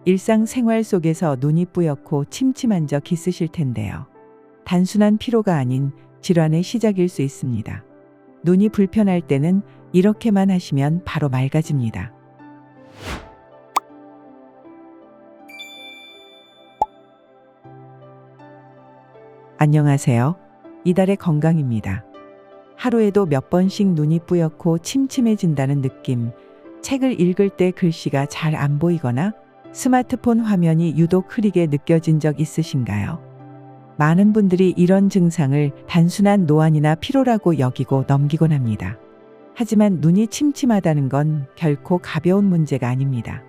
일상생활 속에서 눈이 뿌옇고 침침한 적 있으실 텐데요. 단순한 피로가 아닌 질환의 시작일 수 있습니다. 눈이 불편할 때는 이렇게만 하시면 바로 맑아집니다. 안녕하세요. 이달의 건강입니다. 하루에도 몇 번씩 눈이 뿌옇고 침침해진다는 느낌, 책을 읽을 때 글씨가 잘 안 보이거나 스마트폰 화면이 유독 흐리게 느껴진 적 있으신가요? 많은 분들이 이런 증상을 단순한 노안이나 피로라고 여기고 넘기곤 합니다. 하지만 눈이 침침하다는 건 결코 가벼운 문제가 아닙니다.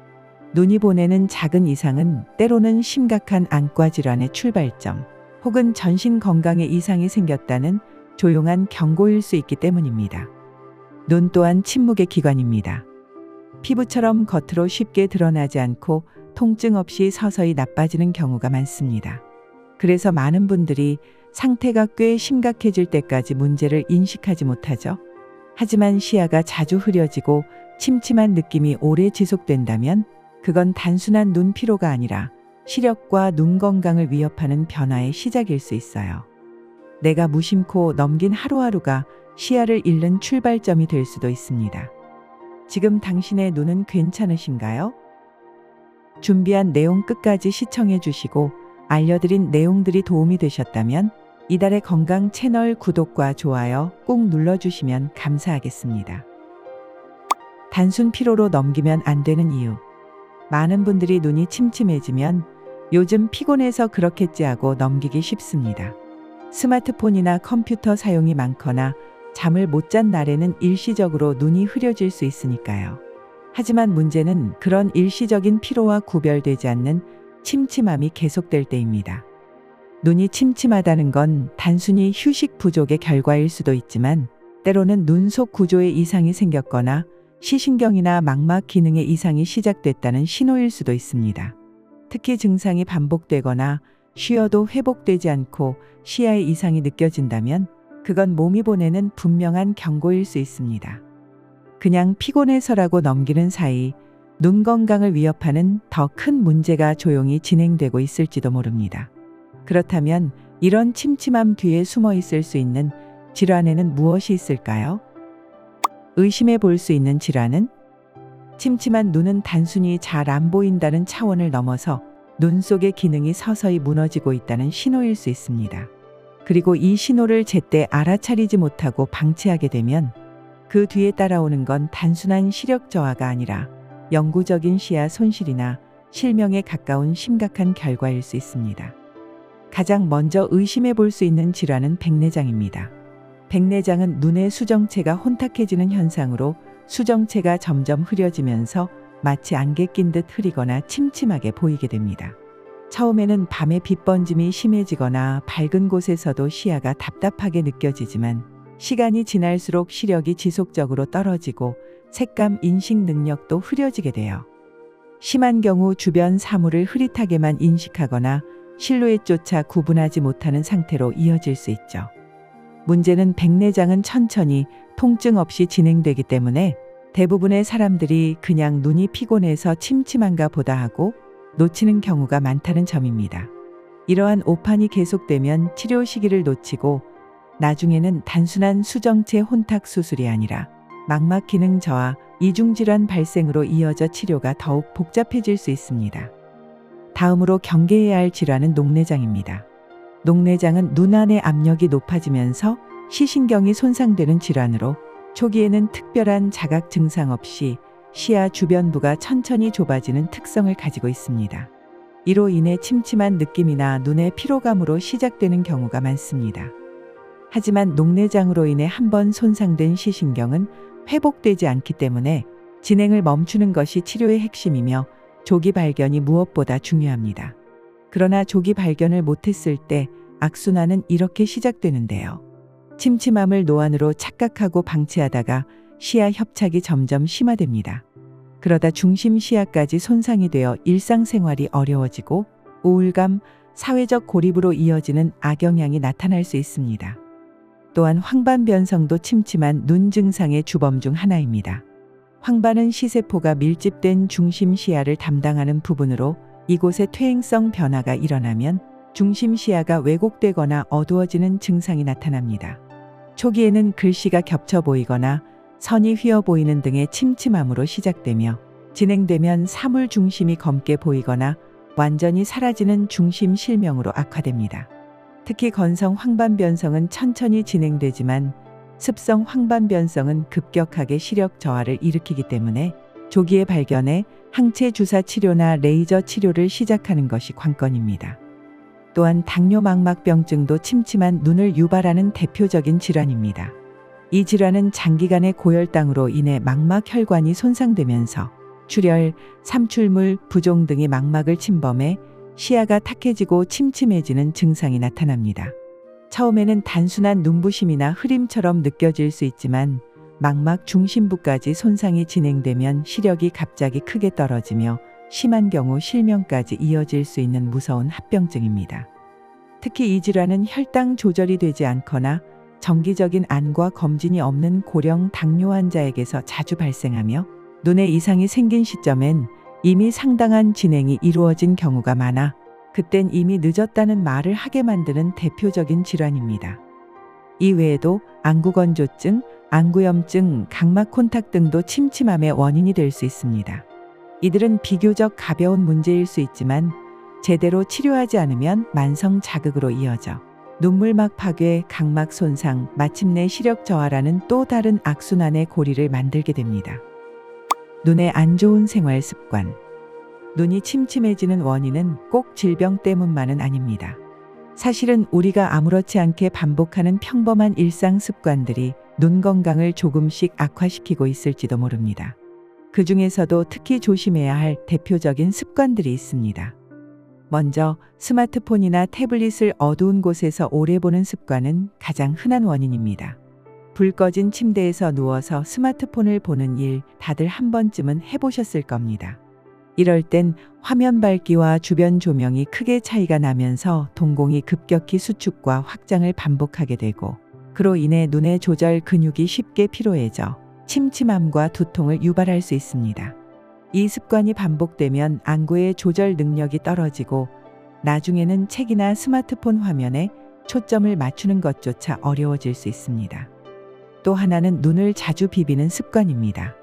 눈이 보내는 작은 이상은 때로는 심각한 안과 질환의 출발점, 혹은 전신 건강에 이상이 생겼다는 조용한 경고일 수 있기 때문입니다. 눈 또한 침묵의 기관입니다. 피부처럼 겉으로 쉽게 드러나지 않고 통증 없이 서서히 나빠지는 경우가 많습니다. 그래서 많은 분들이 상태가 꽤 심각해질 때까지 문제를 인식하지 못하죠. 하지만 시야가 자주 흐려지고 침침한 느낌이 오래 지속된다면 그건 단순한 눈 피로가 아니라 시력과 눈 건강을 위협하는 변화의 시작일 수 있어요. 내가 무심코 넘긴 하루하루가 시야를 잃는 출발점이 될 수도 있습니다. 지금 당신의 눈은 괜찮으신가요? 준비한 내용 끝까지 시청해 주시고 알려드린 내용들이 도움이 되셨다면 이달의 건강 채널 구독과 좋아요 꼭 눌러주시면 감사하겠습니다. 단순 피로로 넘기면 안 되는 이유. 많은 분들이 눈이 침침해지면 요즘 피곤해서 그렇겠지 하고 넘기기 쉽습니다. 스마트폰이나 컴퓨터 사용이 많거나 잠을 못 잔 날에는 일시적으로 눈이 흐려질 수 있으니까요. 하지만 문제는 그런 일시적인 피로와 구별되지 않는 침침함이 계속될 때입니다. 눈이 침침하다는 건 단순히 휴식 부족의 결과일 수도 있지만 때로는 눈 속 구조에 이상이 생겼거나 시신경이나 망막 기능에 이상이 시작됐다는 신호일 수도 있습니다. 특히 증상이 반복되거나 쉬어도 회복되지 않고 시야에 이상이 느껴진다면 그건 몸이 보내는 분명한 경고일 수 있습니다. 그냥 피곤해서라고 넘기는 사이 눈 건강을 위협하는 더 큰 문제가 조용히 진행되고 있을지도 모릅니다. 그렇다면 이런 침침함 뒤에 숨어 있을 수 있는 질환에는 무엇이 있을까요? 의심해 볼 수 있는 질환은? 침침한 눈은 단순히 잘 안 보인다는 차원을 넘어서 눈 속의 기능이 서서히 무너지고 있다는 신호일 수 있습니다. 그리고 이 신호를 제때 알아차리지 못하고 방치하게 되면 그 뒤에 따라오는 건 단순한 시력 저하가 아니라 영구적인 시야 손실이나 실명에 가까운 심각한 결과일 수 있습니다. 가장 먼저 의심해 볼 수 있는 질환은 백내장입니다. 백내장은 눈의 수정체가 혼탁해지는 현상으로 수정체가 점점 흐려지면서 마치 안개 낀 듯 흐리거나 침침하게 보이게 됩니다. 처음에는 밤에 빛 번짐이 심해지거나 밝은 곳에서도 시야가 답답하게 느껴지지만 시간이 지날수록 시력이 지속적으로 떨어지고 색감 인식 능력도 흐려지게 돼요. 심한 경우 주변 사물을 흐릿하게만 인식하거나 실루엣조차 구분하지 못하는 상태로 이어질 수 있죠. 문제는 백내장은 천천히 통증 없이 진행되기 때문에 대부분의 사람들이 그냥 눈이 피곤해서 침침한가 보다 하고 놓치는 경우가 많다는 점입니다. 이러한 오판이 계속되면 치료 시기를 놓치고 나중에는 단순한 수정체 혼탁 수술이 아니라 망막 기능 저하, 이중질환 발생으로 이어져 치료가 더욱 복잡해질 수 있습니다. 다음으로 경계해야 할 질환은 녹내장입니다. 녹내장은 눈 안의 압력이 높아지면서 시신경이 손상되는 질환으로 초기에는 특별한 자각 증상 없이 시야 주변부가 천천히 좁아지는 특성을 가지고 있습니다. 이로 인해 침침한 느낌이나 눈의 피로감으로 시작되는 경우가 많습니다. 하지만 녹내장으로 인해 한번 손상된 시신경은 회복되지 않기 때문에 진행을 멈추는 것이 치료의 핵심이며 조기 발견이 무엇보다 중요합니다. 그러나 조기 발견을 못했을 때 악순환은 이렇게 시작되는데요. 침침함을 노안으로 착각하고 방치하다가 시야 협착이 점점 심화됩니다. 그러다 중심 시야까지 손상이 되어 일상생활이 어려워지고 우울감, 사회적 고립으로 이어지는 악영향이 나타날 수 있습니다. 또한 황반변성도 침침한 눈 증상의 주범 중 하나입니다. 황반은 시세포가 밀집된 중심 시야를 담당하는 부분으로 이곳에 퇴행성 변화가 일어나면 중심 시야가 왜곡되거나 어두워지는 증상이 나타납니다. 초기에는 글씨가 겹쳐 보이거나 선이 휘어 보이는 등의 침침함으로 시작되며 진행되면 사물 중심이 검게 보이거나 완전히 사라지는 중심 실명으로 악화됩니다. 특히 건성 황반 변성은 천천히 진행되지만 습성 황반 변성은 급격하게 시력 저하를 일으키기 때문에 조기에 발견해 항체 주사 치료나 레이저 치료를 시작하는 것이 관건입니다. 또한 당뇨 망막병증도 침침한 눈을 유발하는 대표적인 질환입니다. 이 질환은 장기간의 고혈당으로 인해 망막 혈관이 손상되면서 출혈, 삼출물, 부종 등이 망막을 침범해 시야가 탁해지고 침침해지는 증상이 나타납니다. 처음에는 단순한 눈부심이나 흐림처럼 느껴질 수 있지만 망막 중심부까지 손상이 진행되면 시력이 갑자기 크게 떨어지며 심한 경우 실명까지 이어질 수 있는 무서운 합병증입니다. 특히 이 질환은 혈당 조절이 되지 않거나 정기적인 안과 검진이 없는 고령 당뇨 환자에게서 자주 발생하며 눈에 이상이 생긴 시점엔 이미 상당한 진행이 이루어진 경우가 많아 그땐 이미 늦었다는 말을 하게 만드는 대표적인 질환입니다. 이 외에도 안구건조증, 안구염증, 각막 콘탁 등도 침침함의 원인이 될 수 있습니다. 이들은 비교적 가벼운 문제일 수 있지만 제대로 치료하지 않으면 만성 자극으로 이어져 눈물막 파괴, 각막 손상, 마침내 시력 저하라는 또 다른 악순환의 고리를 만들게 됩니다. 눈에 안 좋은 생활 습관. 눈이 침침해지는 원인은 꼭 질병 때문만은 아닙니다. 사실은 우리가 아무렇지 않게 반복하는 평범한 일상 습관들이 눈 건강을 조금씩 악화시키고 있을지도 모릅니다. 그 중에서도 특히 조심해야 할 대표적인 습관들이 있습니다. 먼저 스마트폰이나 태블릿을 어두운 곳에서 오래 보는 습관은 가장 흔한 원인입니다. 불 꺼진 침대에서 누워서 스마트폰을 보는 일 다들 한 번쯤은 해보셨을 겁니다. 이럴 땐 화면 밝기와 주변 조명이 크게 차이가 나면서 동공이 급격히 수축과 확장을 반복하게 되고 그로 인해 눈의 조절 근육이 쉽게 피로해져 침침함과 두통을 유발할 수 있습니다. 이 습관이 반복되면 안구의 조절 능력이 떨어지고 나중에는 책이나 스마트폰 화면에 초점을 맞추는 것조차 어려워질 수 있습니다. 또 하나는 눈을 자주 비비는 습관입니다.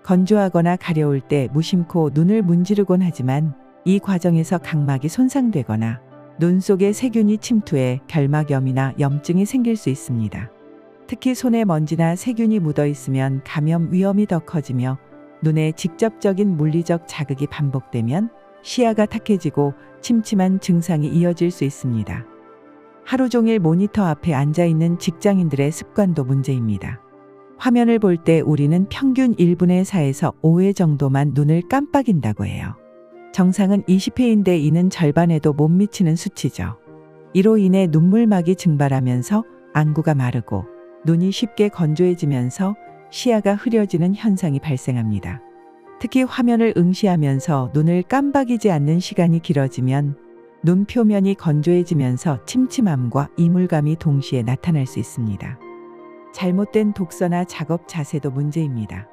건조하거나 가려울 때 무심코 눈을 문지르곤 하지만 이 과정에서 각막이 손상되거나 눈 속에 세균이 침투해 결막염이나 염증이 생길 수 있습니다. 특히 손에 먼지나 세균이 묻어 있으면 감염 위험이 더 커지며 눈에 직접적인 물리적 자극이 반복되면 시야가 탁해지고 침침한 증상이 이어질 수 있습니다. 하루 종일 모니터 앞에 앉아 있는 직장인들의 습관도 문제입니다. 화면을 볼 때 우리는 평균 1분의 4에서 5회 정도만 눈을 깜빡인다고 해요. 정상은 20회인데 이는 절반에도 못 미치는 수치죠. 이로 인해 눈물막이 증발하면서 안구가 마르고 눈이 쉽게 건조해지면서 시야가 흐려지는 현상이 발생합니다. 특히 화면을 응시하면서 눈을 깜빡이지 않는 시간이 길어지면 눈 표면이 건조해지면서 침침함과 이물감이 동시에 나타날 수 있습니다. 잘못된 독서나 작업 자세도 문제입니다.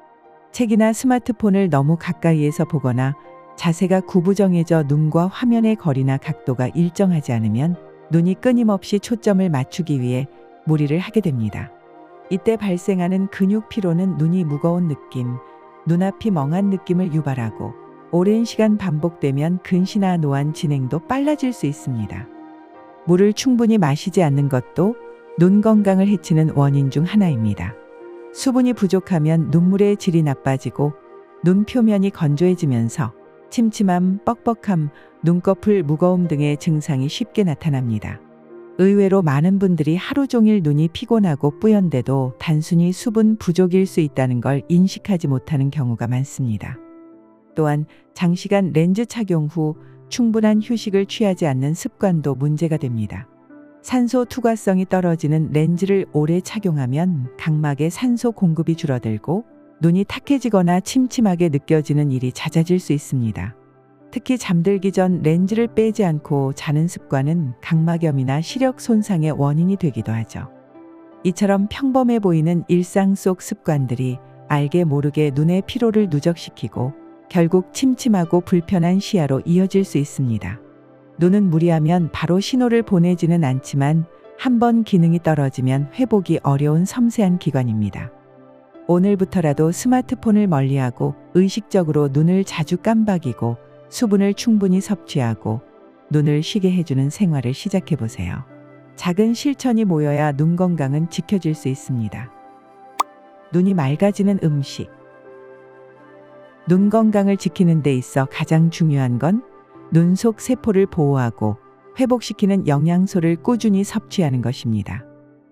책이나 스마트폰을 너무 가까이에서 보거나 자세가 구부정해져 눈과 화면의 거리나 각도가 일정하지 않으면 눈이 끊임없이 초점을 맞추기 위해 무리를 하게 됩니다. 이때 발생하는 근육 피로는 눈이 무거운 느낌, 눈앞이 멍한 느낌을 유발하고 오랜 시간 반복되면 근시나 노안 진행도 빨라질 수 있습니다. 물을 충분히 마시지 않는 것도 눈 건강을 해치는 원인 중 하나입니다. 수분이 부족하면 눈물의 질이 나빠지고 눈 표면이 건조해지면서 침침함, 뻑뻑함, 눈꺼풀 무거움 등의 증상이 쉽게 나타납니다. 의외로 많은 분들이 하루 종일 눈이 피곤하고 뿌연데도 단순히 수분 부족일 수 있다는 걸 인식하지 못하는 경우가 많습니다. 또한 장시간 렌즈 착용 후 충분한 휴식을 취하지 않는 습관도 문제가 됩니다. 산소 투과성이 떨어지는 렌즈를 오래 착용하면 각막에 산소 공급이 줄어들고 눈이 탁해지거나 침침하게 느껴지는 일이 잦아질 수 있습니다. 특히 잠들기 전 렌즈를 빼지 않고 자는 습관은 각막염이나 시력 손상의 원인이 되기도 하죠. 이처럼 평범해 보이는 일상 속 습관들이 알게 모르게 눈의 피로를 누적시키고 결국 침침하고 불편한 시야로 이어질 수 있습니다. 눈은 무리하면 바로 신호를 보내지는 않지만 한번 기능이 떨어지면 회복이 어려운 섬세한 기관입니다. 오늘부터라도 스마트폰을 멀리하고 의식적으로 눈을 자주 깜박이고 수분을 충분히 섭취하고 눈을 쉬게 해주는 생활을 시작해 보세요. 작은 실천이 모여야 눈 건강은 지켜질 수 있습니다. 눈이 맑아지는 음식. 눈 건강을 지키는 데 있어 가장 중요한 건 눈 속 세포를 보호하고 회복시키는 영양소를 꾸준히 섭취하는 것입니다.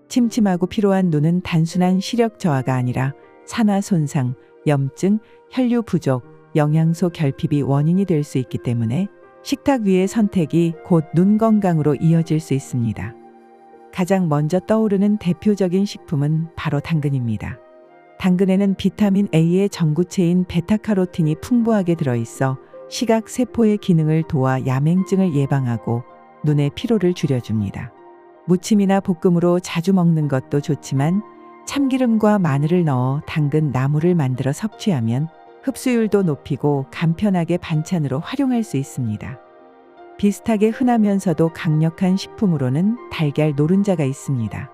침침하고 피로한 눈은 단순한 시력 저하가 아니라 산화 손상, 염증, 혈류 부족, 영양소 결핍이 원인이 될 수 있기 때문에 식탁 위의 선택이 곧 눈 건강으로 이어질 수 있습니다. 가장 먼저 떠오르는 대표적인 식품은 바로 당근입니다. 당근에는 비타민 A의 전구체인 베타카로틴이 풍부하게 들어있어 시각 세포의 기능을 도와 야맹증을 예방하고 눈의 피로를 줄여줍니다. 무침이나 볶음으로 자주 먹는 것도 좋지만 참기름과 마늘을 넣어 당근 나물을 만들어 섭취하면 흡수율도 높이고 간편하게 반찬으로 활용할 수 있습니다. 비슷하게 흔하면서도 강력한 식품으로는 달걀 노른자가 있습니다.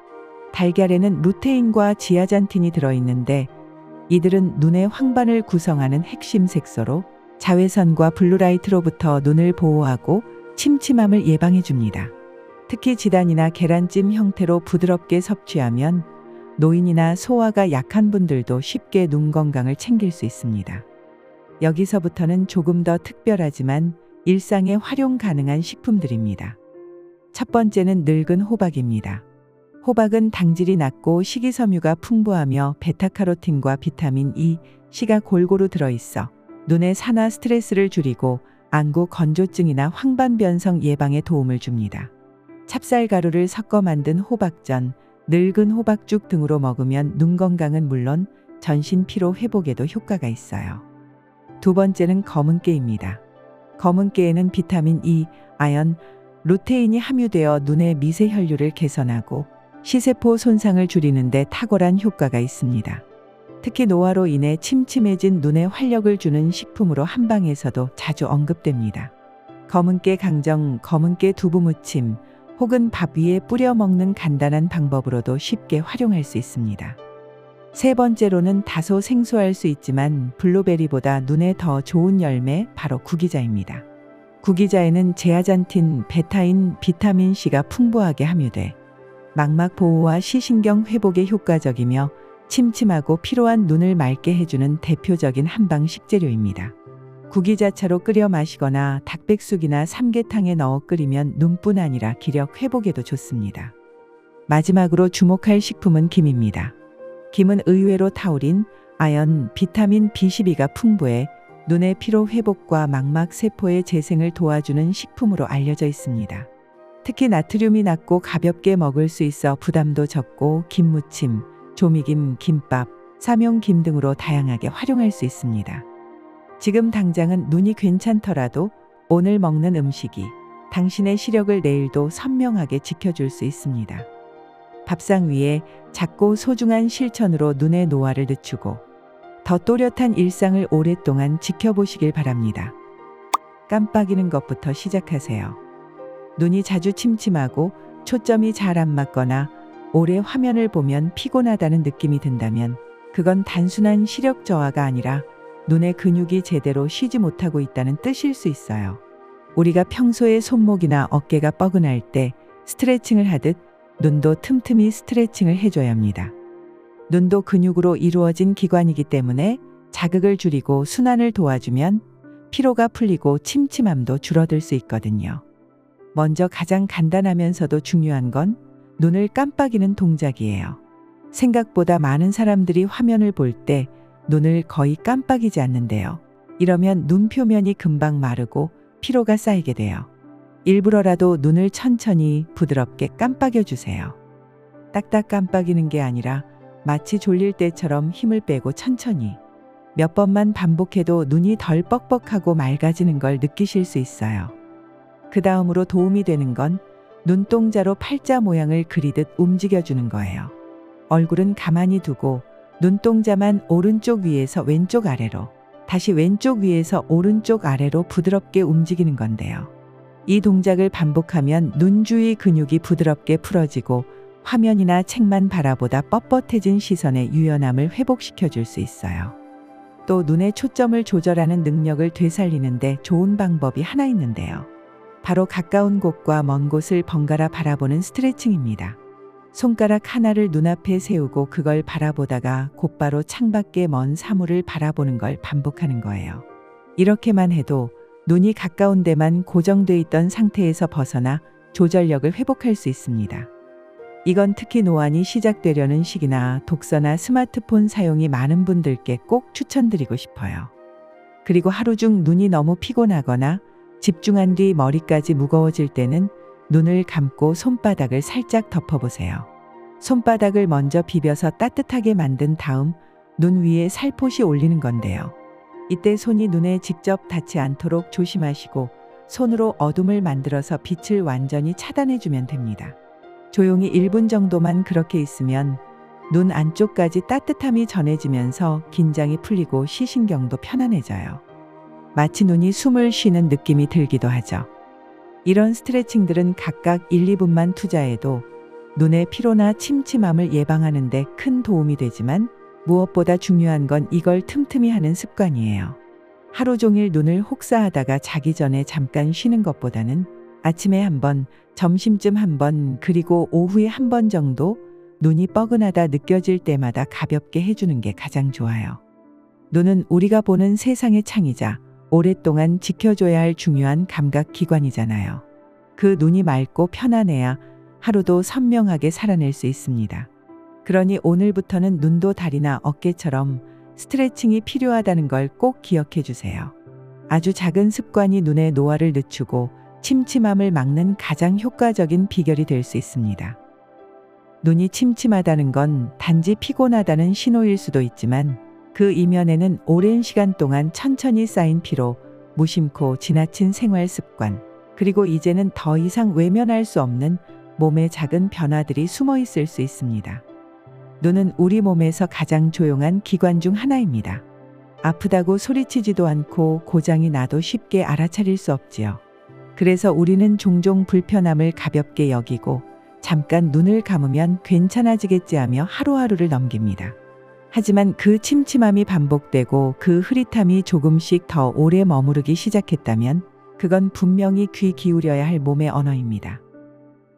달걀에는 루테인과 지아잔틴이 들어있는데 이들은 눈의 황반을 구성하는 핵심 색소로 자외선과 블루라이트로부터 눈을 보호하고 침침함을 예방해 줍니다. 특히 지단이나 계란찜 형태로 부드럽게 섭취하면 노인이나 소화가 약한 분들도 쉽게 눈 건강을 챙길 수 있습니다. 여기서부터는 조금 더 특별하지만 일상에 활용 가능한 식품들입니다. 첫 번째는 늙은 호박입니다. 호박은 당질이 낮고 식이섬유가 풍부하며 베타카로틴과 비타민 E, C가 골고루 들어있어 눈의 산화 스트레스를 줄이고 안구 건조증이나 황반변성 예방에 도움을 줍니다. 찹쌀가루를 섞어 만든 호박전, 늙은 호박죽 등으로 먹으면 눈 건강은 물론 전신 피로 회복에도 효과가 있어요. 두 번째는 검은깨입니다. 검은깨에는 비타민 E, 아연, 루테인이 함유되어 눈의 미세 혈류를 개선하고 시세포 손상을 줄이는 데 탁월한 효과가 있습니다. 특히 노화로 인해 침침해진 눈에 활력을 주는 식품으로 한방에서도 자주 언급됩니다. 검은깨 강정, 검은깨 두부 무침 혹은 밥 위에 뿌려 먹는 간단한 방법으로도 쉽게 활용할 수 있습니다. 세 번째로는 다소 생소할 수 있지만 블루베리보다 눈에 더 좋은 열매, 바로 구기자입니다. 구기자에는 제아잔틴, 베타인, 비타민 C가 풍부하게 함유돼 망막 보호와 시신경 회복에 효과적이며 침침하고 피로한 눈을 맑게 해주는 대표적인 한방 식재료입니다. 구기자차로 끓여 마시거나 닭백숙이나 삼계탕에 넣어 끓이면 눈뿐 아니라 기력 회복에도 좋습니다. 마지막으로 주목할 식품은 김입니다. 김은 의외로 타우린, 아연, 비타민 B12가 풍부해 눈의 피로 회복과 망막 세포의 재생을 도와주는 식품으로 알려져 있습니다. 특히 나트륨이 낮고 가볍게 먹을 수 있어 부담도 적고 김무침, 조미김, 김밥, 삼용김 등으로 다양하게 활용할 수 있습니다. 지금 당장은 눈이 괜찮더라도 오늘 먹는 음식이 당신의 시력을 내일도 선명하게 지켜줄 수 있습니다. 밥상 위에 작고 소중한 실천으로 눈의 노화를 늦추고 더 또렷한 일상을 오랫동안 지켜보시길 바랍니다. 깜빡이는 것부터 시작하세요. 눈이 자주 침침하고 초점이 잘 안 맞거나 오래 화면을 보면 피곤하다는 느낌이 든다면 그건 단순한 시력 저하가 아니라 눈의 근육이 제대로 쉬지 못하고 있다는 뜻일 수 있어요. 우리가 평소에 손목이나 어깨가 뻐근할 때 스트레칭을 하듯 눈도 틈틈이 스트레칭을 해줘야 합니다. 눈도 근육으로 이루어진 기관이기 때문에 자극을 줄이고 순환을 도와주면 피로가 풀리고 침침함도 줄어들 수 있거든요. 먼저 가장 간단하면서도 중요한 건 눈을 깜빡이는 동작이에요. 생각보다 많은 사람들이 화면을 볼 때 눈을 거의 깜빡이지 않는데요. 이러면 눈 표면이 금방 마르고 피로가 쌓이게 돼요. 일부러라도 눈을 천천히 부드럽게 깜빡여 주세요. 딱딱 깜빡이는 게 아니라 마치 졸릴 때처럼 힘을 빼고 천천히 몇 번만 반복해도 눈이 덜 뻑뻑하고 맑아지는 걸 느끼실 수 있어요. 그 다음으로 도움이 되는 건 눈동자로 팔자 모양을 그리듯 움직여주는 거예요. 얼굴은 가만히 두고 눈동자만 오른쪽 위에서 왼쪽 아래로, 다시 왼쪽 위에서 오른쪽 아래로 부드럽게 움직이는 건데요. 이 동작을 반복하면 눈 주위 근육이 부드럽게 풀어지고 화면이나 책만 바라보다 뻣뻣해진 시선의 유연함을 회복시켜 줄 수 있어요. 또 눈의 초점을 조절하는 능력을 되살리는데 좋은 방법이 하나 있는데요. 바로 가까운 곳과 먼 곳을 번갈아 바라보는 스트레칭입니다. 손가락 하나를 눈앞에 세우고 그걸 바라보다가 곧바로 창밖의 먼 사물을 바라보는 걸 반복하는 거예요. 이렇게만 해도 눈이 가까운 데만 고정돼 있던 상태에서 벗어나 조절력을 회복할 수 있습니다. 이건 특히 노안이 시작되려는 시기나 독서나 스마트폰 사용이 많은 분들께 꼭 추천드리고 싶어요. 그리고 하루 중 눈이 너무 피곤하거나 집중한 뒤 머리까지 무거워질 때는 눈을 감고 손바닥을 살짝 덮어보세요. 손바닥을 먼저 비벼서 따뜻하게 만든 다음 눈 위에 살포시 올리는 건데요. 이때 손이 눈에 직접 닿지 않도록 조심하시고 손으로 어둠을 만들어서 빛을 완전히 차단해주면 됩니다. 조용히 1분 정도만 그렇게 있으면 눈 안쪽까지 따뜻함이 전해지면서 긴장이 풀리고 시신경도 편안해져요. 마치 눈이 숨을 쉬는 느낌이 들기도 하죠. 이런 스트레칭들은 각각 1, 2분만 투자해도 눈의 피로나 침침함을 예방하는 데 큰 도움이 되지만 무엇보다 중요한 건 이걸 틈틈이 하는 습관이에요. 하루 종일 눈을 혹사하다가 자기 전에 잠깐 쉬는 것보다는 아침에 한 번, 점심쯤 한 번, 그리고 오후에 한 번 정도 눈이 뻐근하다 느껴질 때마다 가볍게 해주는 게 가장 좋아요. 눈은 우리가 보는 세상의 창이자 오랫동안 지켜줘야 할 중요한 감각 기관이잖아요. 그 눈이 맑고 편안해야 하루도 선명하게 살아낼 수 있습니다. 그러니 오늘부터는 눈도 다리나 어깨처럼 스트레칭이 필요하다는 걸 꼭 기억해 주세요. 아주 작은 습관이 눈의 노화를 늦추고 침침함을 막는 가장 효과적인 비결이 될 수 있습니다. 눈이 침침하다는 건 단지 피곤하다는 신호일 수도 있지만 그 이면에는 오랜 시간 동안 천천히 쌓인 피로, 무심코 지나친 생활 습관, 그리고 이제는 더 이상 외면할 수 없는 몸의 작은 변화들이 숨어 있을 수 있습니다. 눈은 우리 몸에서 가장 조용한 기관 중 하나입니다. 아프다고 소리치지도 않고 고장이 나도 쉽게 알아차릴 수 없지요. 그래서 우리는 종종 불편함을 가볍게 여기고 잠깐 눈을 감으면 괜찮아지겠지 하며 하루하루를 넘깁니다. 하지만 그 침침함이 반복되고 그 흐릿함이 조금씩 더 오래 머무르기 시작했다면 그건 분명히 귀 기울여야 할 몸의 언어입니다.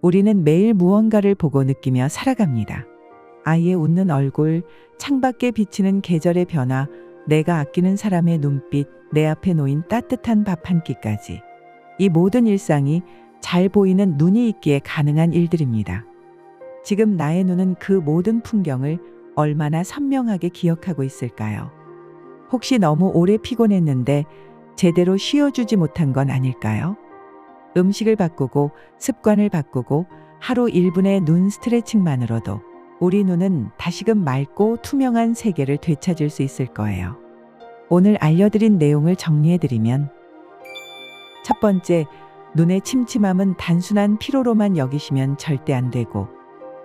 우리는 매일 무언가를 보고 느끼며 살아갑니다. 아이의 웃는 얼굴, 창밖에 비치는 계절의 변화, 내가 아끼는 사람의 눈빛, 내 앞에 놓인 따뜻한 밥 한 끼까지. 이 모든 일상이 잘 보이는 눈이 있기에 가능한 일들입니다. 지금 나의 눈은 그 모든 풍경을 얼마나 선명하게 기억하고 있을까요? 혹시 너무 오래 피곤했는데 제대로 쉬어주지 못한 건 아닐까요? 음식을 바꾸고 습관을 바꾸고 하루 1분의 눈 스트레칭만으로도 우리 눈은 다시금 맑고 투명한 세계를 되찾을 수 있을 거예요. 오늘 알려드린 내용을 정리해드리면 첫 번째, 눈의 침침함은 단순한 피로로만 여기시면 절대 안 되고,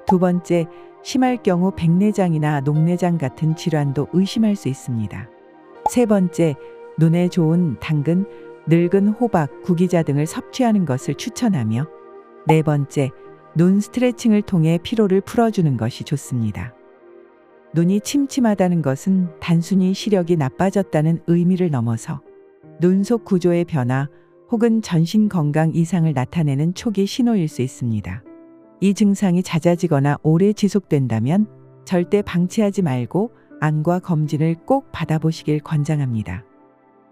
두 번째, 심할 경우 백내장이나 녹내장 같은 질환도 의심할 수 있습니다. 세 번째, 눈에 좋은 당근, 늙은 호박, 구기자 등을 섭취하는 것을 추천하며, 네 번째, 눈 스트레칭을 통해 피로를 풀어주는 것이 좋습니다. 눈이 침침하다는 것은 단순히 시력이 나빠졌다는 의미를 넘어서 눈 속 구조의 변화 혹은 전신 건강 이상을 나타내는 초기 신호일 수 있습니다. 이 증상이 잦아지거나 오래 지속된다면 절대 방치하지 말고 안과 검진을 꼭 받아보시길 권장합니다.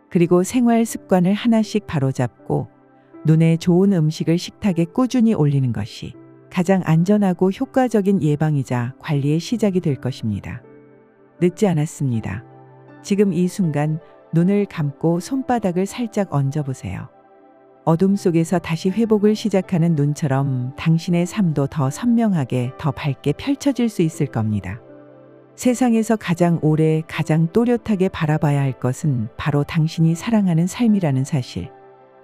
그리고 생활 습관을 하나씩 바로잡고 눈에 좋은 음식을 식탁에 꾸준히 올리는 것이 가장 안전하고 효과적인 예방이자 관리의 시작이 될 것입니다. 늦지 않았습니다. 지금 이 순간 눈을 감고 손바닥을 살짝 얹어보세요. 어둠 속에서 다시 회복을 시작하는 눈처럼 당신의 삶도 더 선명하게, 더 밝게 펼쳐질 수 있을 겁니다. 세상에서 가장 오래, 가장 또렷하게 바라봐야 할 것은 바로 당신이 사랑하는 삶이라는 사실.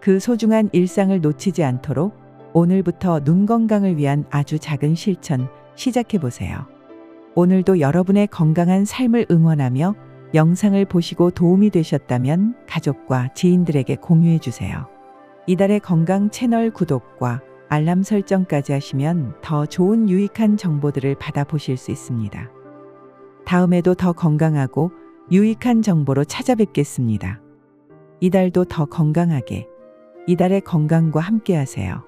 그 소중한 일상을 놓치지 않도록 오늘부터 눈 건강을 위한 아주 작은 실천 시작해보세요. 오늘도 여러분의 건강한 삶을 응원하며 영상을 보시고 도움이 되셨다면 가족과 지인들에게 공유해 주세요. 이달의 건강 채널 구독과 알람 설정까지 하시면 더 좋은 유익한 정보들을 받아보실 수 있습니다. 다음에도 더 건강하고 유익한 정보로 찾아뵙겠습니다. 이달도 더 건강하게, 이달의 건강과 함께 하세요.